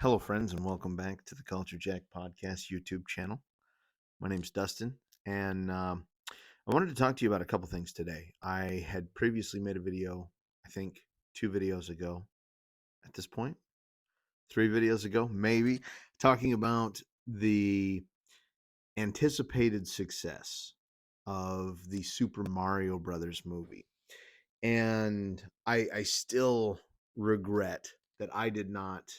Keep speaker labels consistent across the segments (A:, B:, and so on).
A: Hello, friends, and welcome back to the Culture Jack Podcast YouTube channel. My name's Dustin, and I wanted to talk to you about a couple things today. I had previously made a video, I think 2 videos ago at this point, 3 videos ago, maybe, talking about the anticipated success of the Super Mario Brothers movie. And I still regret that I did not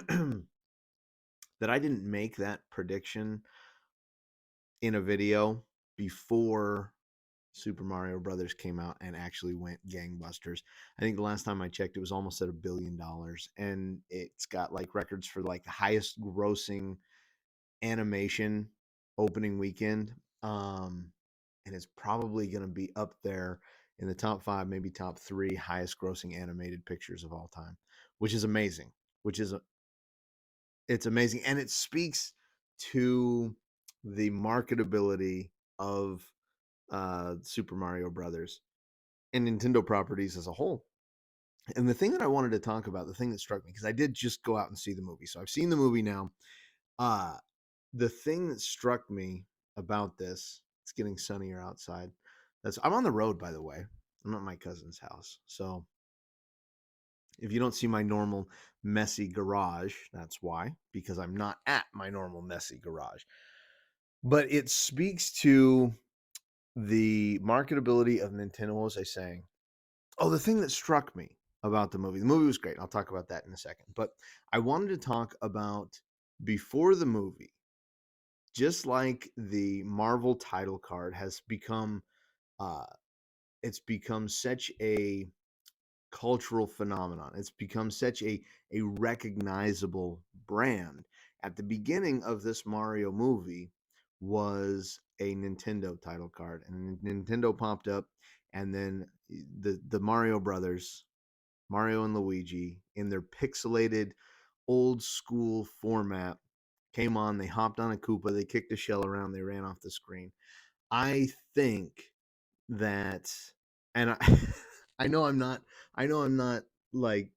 A: that I didn't make that prediction in a video before Super Mario Brothers came out and actually went gangbusters. I think the last time I checked, it was almost at $1 billion, and it's got like records for like the highest grossing animation opening weekend. And it's probably going to be up there in the top 5, maybe top 3 highest grossing animated pictures of all time, which is amazing. Which is It's amazing, and it speaks to the marketability of Super Mario Brothers and Nintendo properties as a whole. And the thing that I wanted to talk about, the thing that struck me, because I did just go out and see the movie, so I've seen the movie now. Uh, the thing that struck me about this, it's getting sunnier outside. I'm on the road, by the way. I'm at my cousin's house, so if you don't see my normal messy garage, that's why, because I'm not at my normal messy garage. But it speaks to the marketability of Nintendo. What was I saying? Oh, the thing that struck me about the movie was great. I'll talk about that in a second. But I wanted to talk about before the movie, just like the Marvel title card has become, uh, it's become such a cultural phenomenon. It's become such a recognizable brand. At the beginning of this Mario movie was a Nintendo title card, and Nintendo popped up, and then the Mario brothers, Mario and Luigi, in their pixelated old school format, came on. They hopped on a Koopa, they kicked a shell around, they ran off the screen. I think that, and I, I know I'm not like,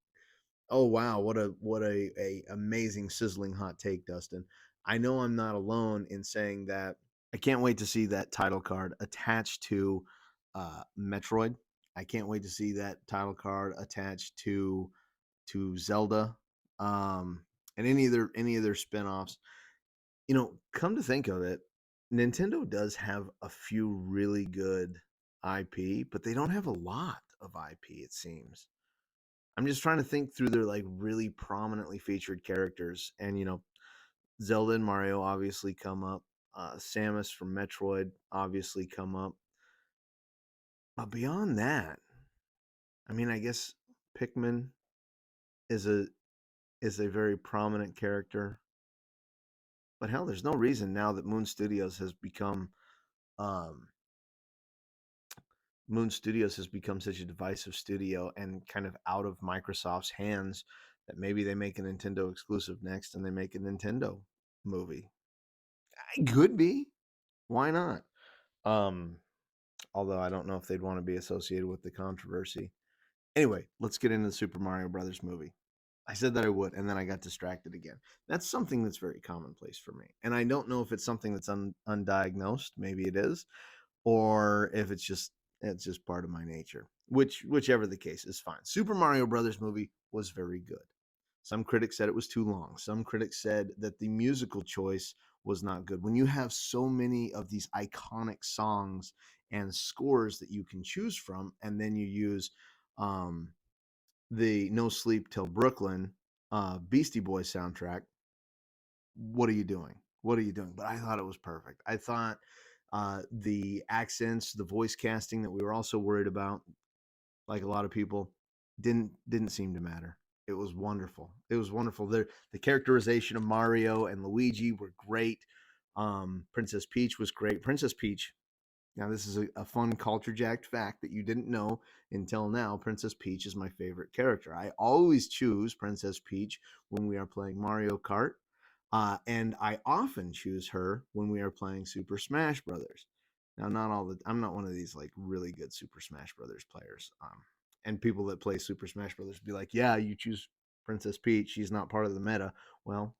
A: oh wow, what a amazing sizzling hot take, Dustin. I know I'm not alone in saying that. I can't wait to see that title card attached to Metroid. I can't wait to see that title card attached to Zelda, um, and any of their spinoffs. Come to think of it, Nintendo does have a few really good IP, but they don't have a lot of IP, it seems. I'm just trying to think through their like really prominently featured characters, and Zelda and Mario obviously come up. Samus from Metroid obviously come up. But beyond that, I mean, I guess Pikmin is a very prominent character. But hell, there's no reason now that um, Moon Studios has become such a divisive studio and kind of out of Microsoft's hands that maybe they make a Nintendo exclusive next and they make a Nintendo movie. It could be. Why not? Um, Although I don't know if they'd want to be associated with the controversy. Anyway, let's get into the Super Mario Brothers movie. I said that I would, and then I got distracted again. That's something that's very commonplace for me. And I don't know if it's something that's undiagnosed. Maybe it is, or if it's just part of my nature. Whichever the case is fine. Super Mario Brothers movie was very good. Some critics said it was too long. Some critics said that the musical choice was not good. When you have so many of these iconic songs and scores that you can choose from, and then you use um, the No Sleep Till Brooklyn Beastie Boys soundtrack, what are you doing? What are you doing? But I thought it was perfect. I thought the accents, the voice casting that we were also worried about, like a lot of people, didn't seem to matter. It was wonderful. It was wonderful. The characterization of Mario and Luigi were great. Princess Peach was great. Princess Peach. Now this is a fun culture jacked fact that you didn't know until now. Princess Peach is my favorite character. I always choose Princess Peach when we are playing Mario Kart, and I often choose her when we are playing Super Smash Brothers. Now, I'm not one of these like really good Super Smash Brothers players. And people that play Super Smash Brothers be like, "Yeah, you choose." Princess Peach, she's not part of the meta. Well,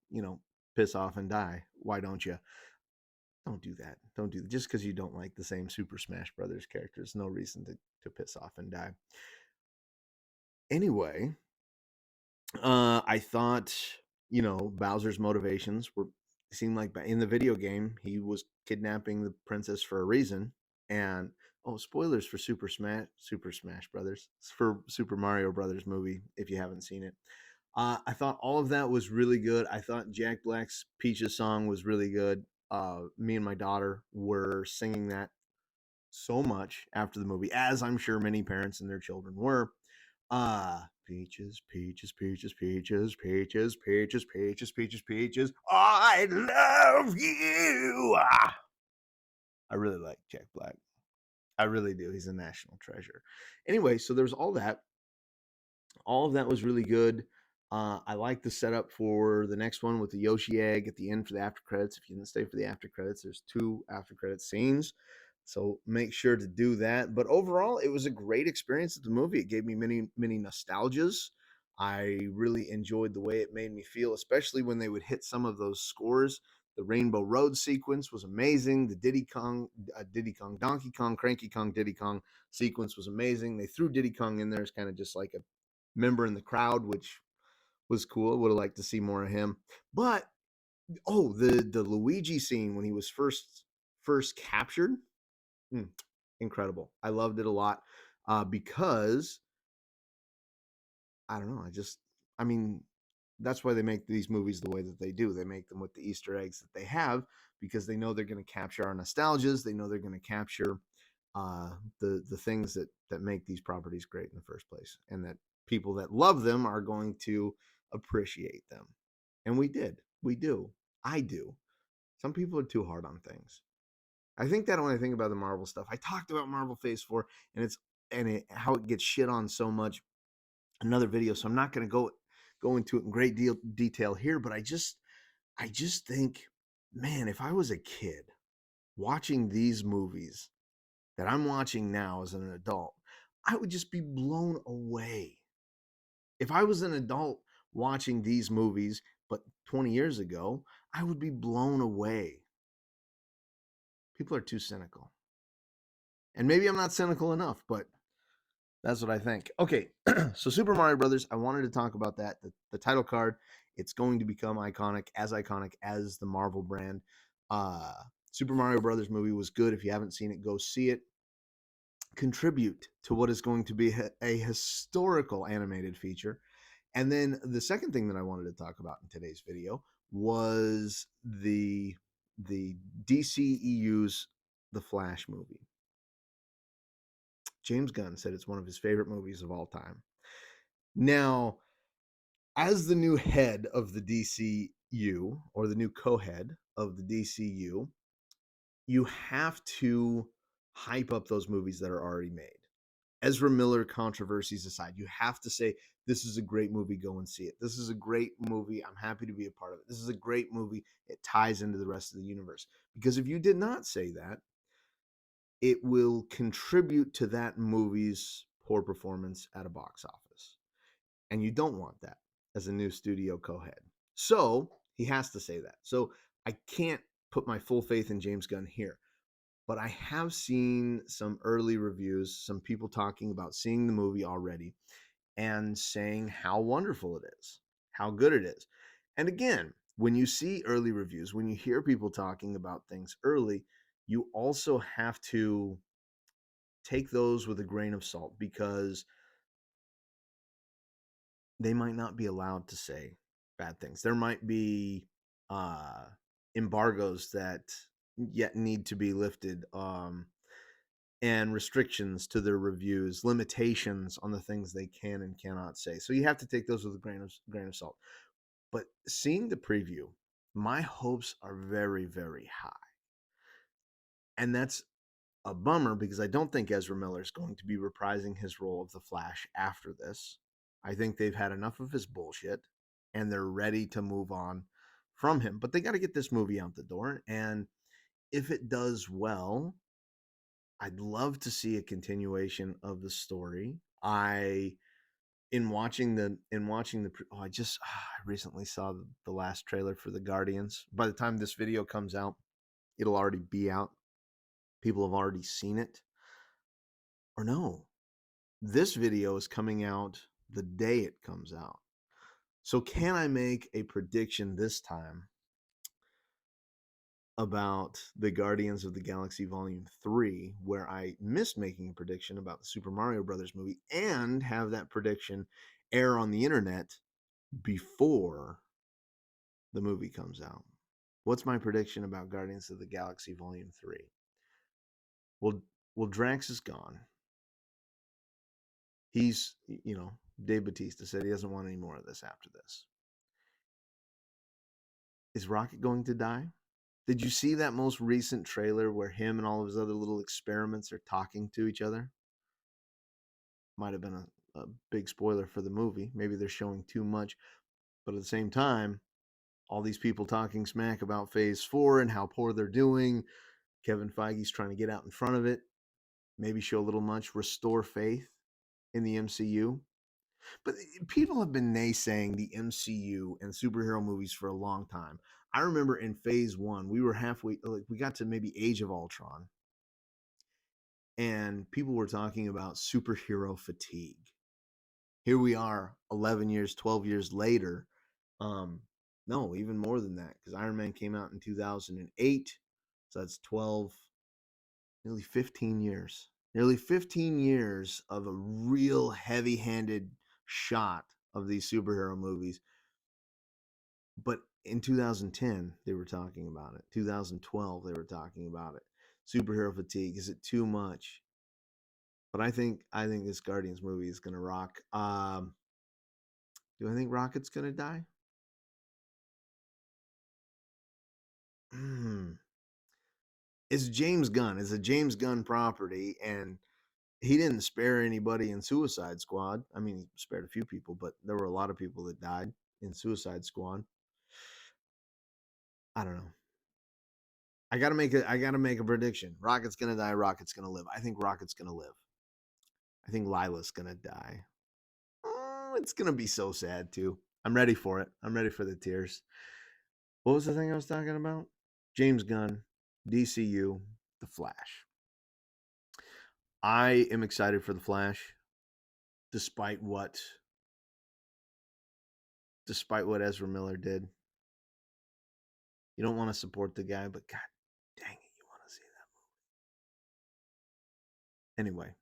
A: piss off and die. Why don't you? Don't do that. Don't do that. Just because you don't like the same Super Smash Brothers characters, no reason to piss off and die. Anyway, I thought, Bowser's motivations were seemed like in the video game he was kidnapping the princess for a reason. And spoilers for Super Smash Brothers, for Super Mario Brothers movie if you haven't seen it. I thought all of that was really good. I thought Jack Black's Peaches song was really good. Me and my daughter were singing that so much after the movie, as I'm sure many parents and their children were. Peaches, peaches, peaches, peaches, peaches, peaches, peaches, peaches, peaches. I love you. I really like Jack Black. I really do. He's a national treasure. Anyway, so there's all that. All of that was really good. I like the setup for the next one with the Yoshi egg at the end for the after credits. If you didn't stay for the after credits, there's 2 after credit scenes. So make sure to do that. But overall, it was a great experience at the movie. It gave me many, many nostalgias. I really enjoyed the way it made me feel, especially when they would hit some of those scores. The Rainbow Road sequence was amazing. The Diddy Kong, Donkey Kong, Cranky Kong, Diddy Kong sequence was amazing. They threw Diddy Kong in there as kind of just like a member in the crowd, which was cool. Would have liked to see more of him. But the Luigi scene when he was first captured, incredible. I loved it a lot because I don't know. I mean, that's why they make these movies the way that they do. They make them with the Easter eggs that they have because they know they're going to capture our nostalgias. They know they're going to capture the things that make these properties great in the first place, and that people that love them are going to appreciate them. And we did. We do. I do. Some people are too hard on things. I think that when I think about the Marvel stuff, I talked about Marvel Phase 4 how it gets shit on so much. Another video, so I'm not going to go into it in great detail here, but I just think, man, if I was a kid watching these movies that I'm watching now as an adult, I would just be blown away. If I was an adult watching these movies, but 20 years ago, I would be blown away. People are too cynical. And maybe I'm not cynical enough, but that's what I think. Okay, so Super Mario Brothers, I wanted to talk about that. The title card, it's going to become iconic as the Marvel brand. Uh, Super Mario Brothers movie was good. If you haven't seen it, go see it. Contribute to what is going to be a historical animated feature. And then the second thing that I wanted to talk about in today's video was the DCEU's The Flash movie. James Gunn said it's one of his favorite movies of all time. Now, as the new head of the DCU, or the new co-head of the DCU, you have to hype up those movies that are already made. Ezra Miller controversies aside, you have to say, this is a great movie, go and see it. This is a great movie, I'm happy to be a part of it. This is a great movie, it ties into the rest of the universe. Because if you did not say that, it will contribute to that movie's poor performance at a box office. And you don't want that as a new studio co-head. So he has to say that. So I can't put my full faith in James Gunn here. But I have seen some early reviews, some people talking about seeing the movie already and saying how wonderful it is, how good it is. And again, when you see early reviews, when you hear people talking about things early, you also have to take those with a grain of salt because they might not be allowed to say bad things. There might be embargoes that yet need to be lifted, and restrictions to their reviews, limitations on the things they can and cannot say. So you have to take those with a grain of salt. But seeing the preview, my hopes are very, very high. And that's a bummer because I don't think Ezra Miller is going to be reprising his role of the Flash after this. I think they've had enough of his bullshit and they're ready to move on from him. But they got to get this movie out the door. And if it does well, I'd love to see a continuation of the story. I I recently saw the last trailer for the Guardians. By the time this video comes out, it'll already be out. People have already seen it. Or no, this video is coming out the day it comes out. So can I make a prediction this time about the Guardians of the Galaxy Volume 3, where I missed making a prediction about the Super Mario Brothers movie and have that prediction air on the internet before the movie comes out? What's my prediction about Guardians of the Galaxy Volume 3? Well, Drax is gone. He's, Dave Bautista said he doesn't want any more of this after this. Is Rocket going to die? Did you see that most recent trailer where him and all of his other little experiments are talking to each other? Might have been a big spoiler for the movie. Maybe they're showing too much. But at the same time, all these people talking smack about Phase 4 and how poor they're doing. Kevin Feige's trying to get out in front of it. Maybe show a little much. Restore faith in the MCU. But people have been naysaying the MCU and superhero movies for a long time. I remember in Phase 1, we were halfway, like we got to maybe Age of Ultron, and people were talking about superhero fatigue. Here we are 11 years, 12 years later. No, even more than that, because Iron Man came out in 2008. So that's 12, nearly 15 years. Nearly 15 years of a real heavy-handed shot of these superhero movies. But in 2010, they were talking about it. 2012, they were talking about it. Superhero fatigue. Is it too much? But I think this Guardians movie is gonna rock. Do I think Rocket's gonna die? It's James Gunn. It's a James Gunn property, and he didn't spare anybody in Suicide Squad. I mean, he spared a few people, but there were a lot of people that died in Suicide Squad. I don't know. I gotta make a prediction. Rocket's gonna die. Rocket's gonna live. I think Rocket's gonna live. I think Lila's gonna die. Oh, it's gonna be so sad too. I'm ready for it. I'm ready for the tears. What was the thing I was talking about? James Gunn, DCU, The Flash. I am excited for The Flash, despite what Ezra Miller did. You don't want to support the guy, but God dang it, you want to see that movie. Anyway,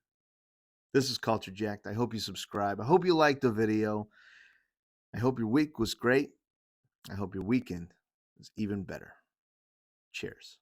A: this is Culture Jacked. I hope you subscribe. I hope you liked the video. I hope your week was great. I hope your weekend is even better. Cheers.